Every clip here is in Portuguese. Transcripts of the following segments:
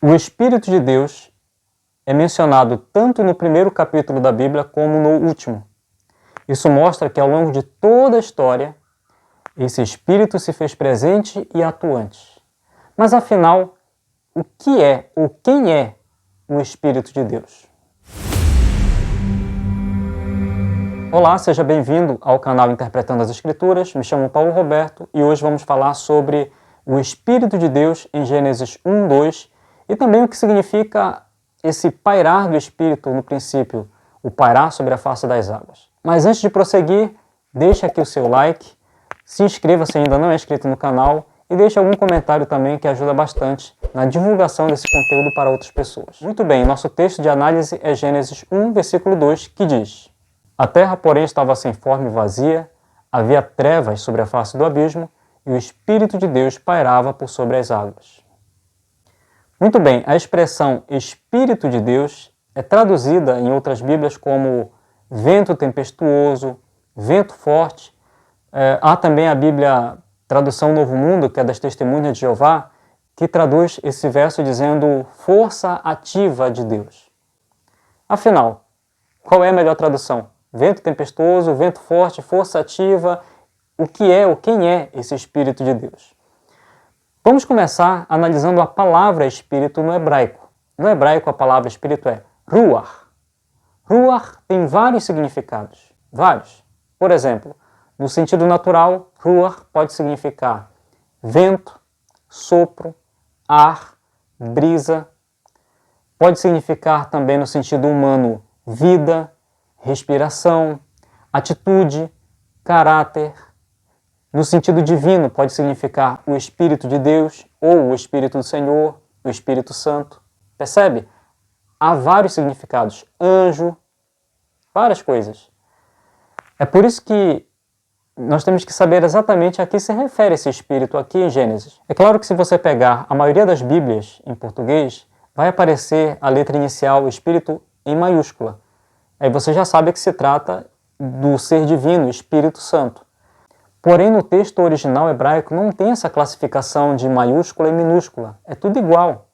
O Espírito de Deus é mencionado tanto no primeiro capítulo da Bíblia como no último. Isso mostra que ao longo de toda a história, esse Espírito se fez presente e atuante. Mas afinal, o que é ou quem é o Espírito de Deus? Olá, seja bem-vindo ao canal Interpretando as Escrituras. Me chamo Paulo Roberto e hoje vamos falar sobre o Espírito de Deus em Gênesis 1, 2 e também o que significa esse pairar do Espírito no princípio, o pairar sobre a face das águas. Mas antes de prosseguir, deixe aqui o seu like, se inscreva se ainda não é inscrito no canal e deixe algum comentário também que ajuda bastante na divulgação desse conteúdo para outras pessoas. Muito bem, nosso texto de análise é Gênesis 1, versículo 2, que diz: A terra, porém, estava sem forma e vazia, havia trevas sobre a face do abismo, e o Espírito de Deus pairava por sobre as águas. Muito bem, a expressão Espírito de Deus é traduzida em outras Bíblias como vento tempestuoso, vento forte. Há também a Bíblia Tradução Novo Mundo, que é das Testemunhas de Jeová, que traduz esse verso dizendo força ativa de Deus. Afinal, qual é a melhor tradução? Vento tempestuoso, vento forte, força ativa. O que é ou quem é esse Espírito de Deus? Vamos começar analisando a palavra Espírito no hebraico. No hebraico, a palavra Espírito é Ruach. Ruach tem vários significados. Vários. Por exemplo, no sentido natural, Ruach pode significar vento, sopro, ar, brisa. Pode significar também no sentido humano vida, respiração, atitude, caráter. No sentido divino, pode significar o Espírito de Deus ou o Espírito do Senhor, o Espírito Santo. Percebe? Há vários significados. Anjo, várias coisas. É por isso que nós temos que saber exatamente a que se refere esse Espírito aqui em Gênesis. É claro que se você pegar a maioria das Bíblias em português, vai aparecer a letra inicial Espírito em maiúscula. Aí você já sabe que se trata do ser divino, Espírito Santo. Porém, no texto original hebraico não tem essa classificação de maiúscula e minúscula. É tudo igual.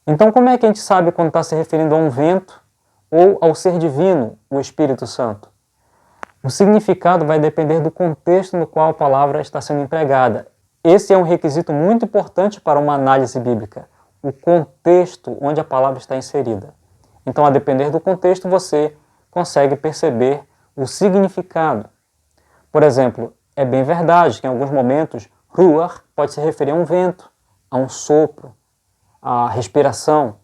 Então, como é que a gente sabe quando está se referindo a um vento ou ao ser divino, o Espírito Santo? O significado vai depender do contexto no qual a palavra está sendo empregada. Esse é um requisito muito importante para uma análise bíblica. O contexto onde a palavra está inserida. Então, a depender do contexto, você consegue perceber o significado. Por exemplo, é bem verdade que em alguns momentos Ruach pode se referir a um vento, a um sopro, a respiração,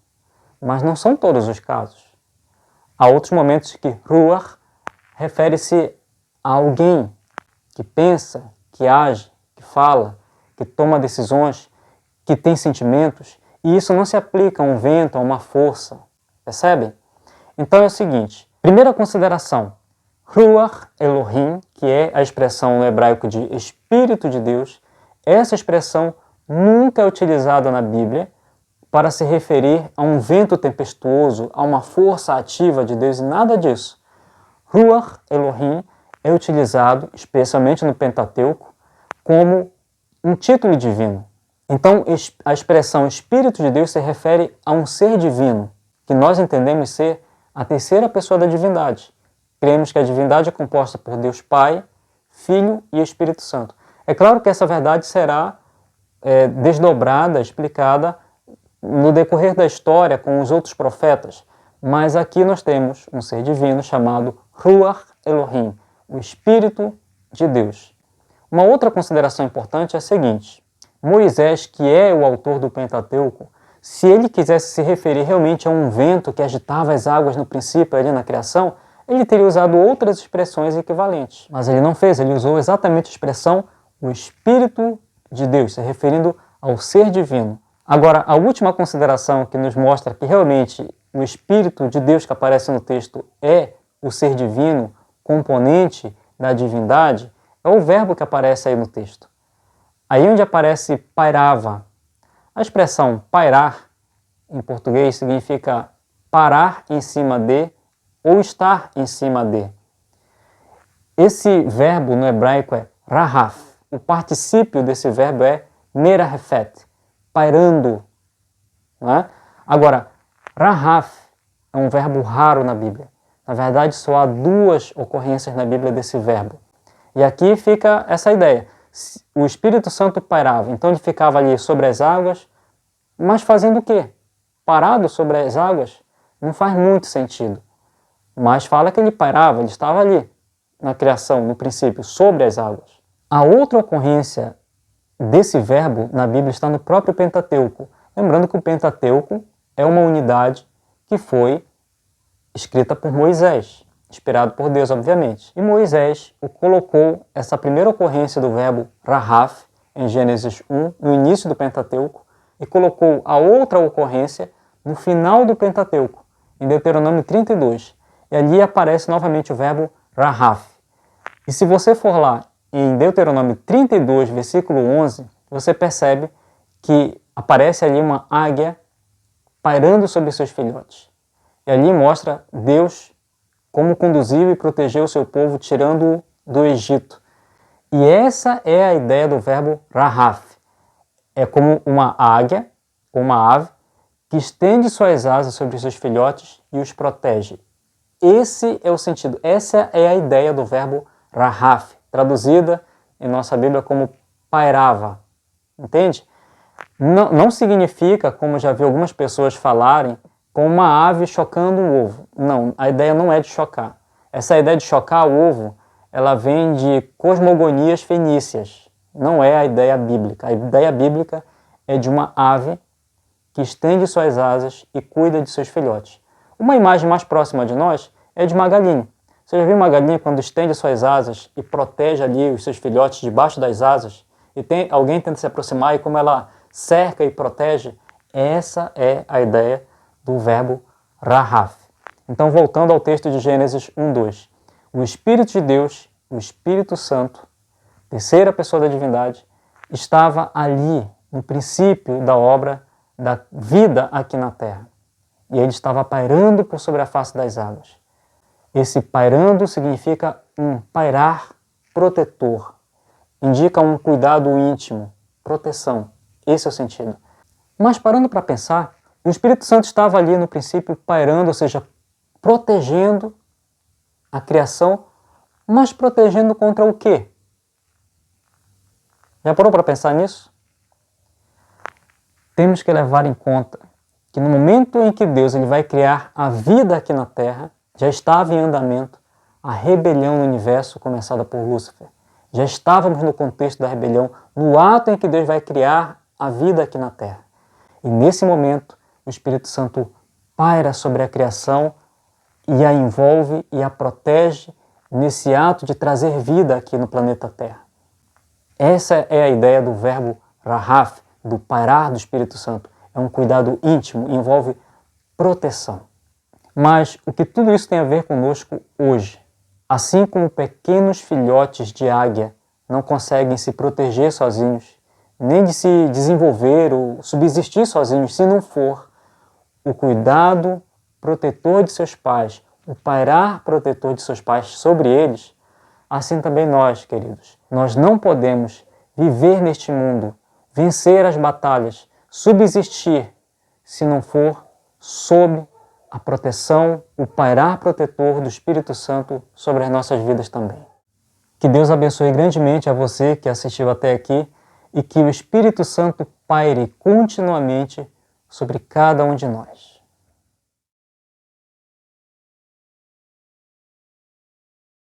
mas não são todos os casos. Há outros momentos que Ruach refere-se a alguém que pensa, que age, que fala, que toma decisões, que tem sentimentos, e isso não se aplica a um vento, a uma força. Percebe? Então é o seguinte, primeira consideração, Ruach Elohim, que é a expressão no hebraico de Espírito de Deus, essa expressão nunca é utilizada na Bíblia para se referir a um vento tempestuoso, a uma força ativa de Deus, e nada disso. Ruach Elohim é utilizado, especialmente no Pentateuco, como um título divino. Então, a expressão Espírito de Deus se refere a um ser divino, que nós entendemos ser a terceira pessoa da divindade. Cremos que a divindade é composta por Deus Pai, Filho e Espírito Santo. É claro que essa verdade será desdobrada, explicada no decorrer da história com os outros profetas, mas aqui nós temos um ser divino chamado Ruach Elohim, o Espírito de Deus. Uma outra consideração importante é a seguinte: Moisés, que é o autor do Pentateuco, se ele quisesse se referir realmente a um vento que agitava as águas no princípio, ali na criação, ele teria usado outras expressões equivalentes. Mas ele não fez, ele usou exatamente a expressão o Espírito de Deus, se referindo ao ser divino. Agora, a última consideração que nos mostra que realmente o Espírito de Deus que aparece no texto é o ser divino, componente da divindade, é o verbo que aparece aí no texto. Aí onde aparece pairava. A expressão pairar, em português, significa parar em cima de ou estar em cima de. Esse verbo no hebraico é rahaf. O particípio desse verbo é merahefet, pairando. Né? Agora, rahaf é um verbo raro na Bíblia. Na verdade, só há 2 ocorrências na Bíblia desse verbo. E aqui fica essa ideia. O Espírito Santo pairava, então ele ficava ali sobre as águas, mas fazendo o quê? Parado sobre as águas? Não faz muito sentido. Mas fala que ele pairava, ele estava ali, na criação, no princípio, sobre as águas. A outra ocorrência desse verbo na Bíblia está no próprio Pentateuco. Lembrando que o Pentateuco é uma unidade que foi escrita por Moisés, inspirado por Deus, obviamente. E Moisés colocou essa primeira ocorrência do verbo rahaf, em Gênesis 1, no início do Pentateuco, e colocou a outra ocorrência no final do Pentateuco, em Deuteronômio 32. E ali aparece novamente o verbo rahaf. E se você for lá em Deuteronômio 32, versículo 11, você percebe que aparece ali uma águia pairando sobre seus filhotes. E ali mostra Deus como conduziu e protegeu o seu povo, tirando-o do Egito. E essa é a ideia do verbo rahaf. É como uma águia, uma ave, que estende suas asas sobre seus filhotes e os protege. Esse é o sentido, essa é a ideia do verbo rahaf, traduzida em nossa Bíblia como pairava. Entende? Não significa, como já vi algumas pessoas falarem, com uma ave chocando um ovo. Não, a ideia não é de chocar. Essa ideia de chocar o ovo, ela vem de cosmogonias fenícias. Não é a ideia bíblica. A ideia bíblica é de uma ave que estende suas asas e cuida de seus filhotes. Uma imagem mais próxima de nós é de uma galinha. Você já viu uma galinha quando estende suas asas e protege ali os seus filhotes debaixo das asas? E alguém tenta se aproximar e como ela cerca e protege? Essa é a ideia do verbo rahaf. Então, voltando ao texto de Gênesis 1:2. O Espírito de Deus, o Espírito Santo, terceira pessoa da divindade, estava ali no princípio da obra da vida aqui na terra. E ele estava pairando por sobre a face das águas. Esse pairando significa um pairar protetor. Indica um cuidado íntimo, proteção. Esse é o sentido. Mas parando para pensar, o Espírito Santo estava ali no princípio pairando, ou seja, protegendo a criação, mas protegendo contra o quê? Já parou para pensar nisso? Temos que levar em conta que no momento em que Deus ele vai criar a vida aqui na Terra, já estava em andamento a rebelião no universo começada por Lúcifer. Já estávamos no contexto da rebelião, no ato em que Deus vai criar a vida aqui na Terra. E nesse momento, o Espírito Santo paira sobre a criação e a envolve e a protege nesse ato de trazer vida aqui no planeta Terra. Essa é a ideia do verbo rahaf, do pairar do Espírito Santo. É um cuidado íntimo, envolve proteção. Mas o que tudo isso tem a ver conosco hoje? Assim como pequenos filhotes de águia não conseguem se proteger sozinhos, nem de se desenvolver ou subsistir sozinhos, se não for o cuidado protetor de seus pais, o pairar protetor de seus pais sobre eles, assim também nós, queridos. Nós não podemos viver neste mundo, vencer as batalhas, subsistir, se não for sob a proteção, o pairar protetor do Espírito Santo sobre as nossas vidas também. Que Deus abençoe grandemente a você que assistiu até aqui e que o Espírito Santo paire continuamente sobre cada um de nós.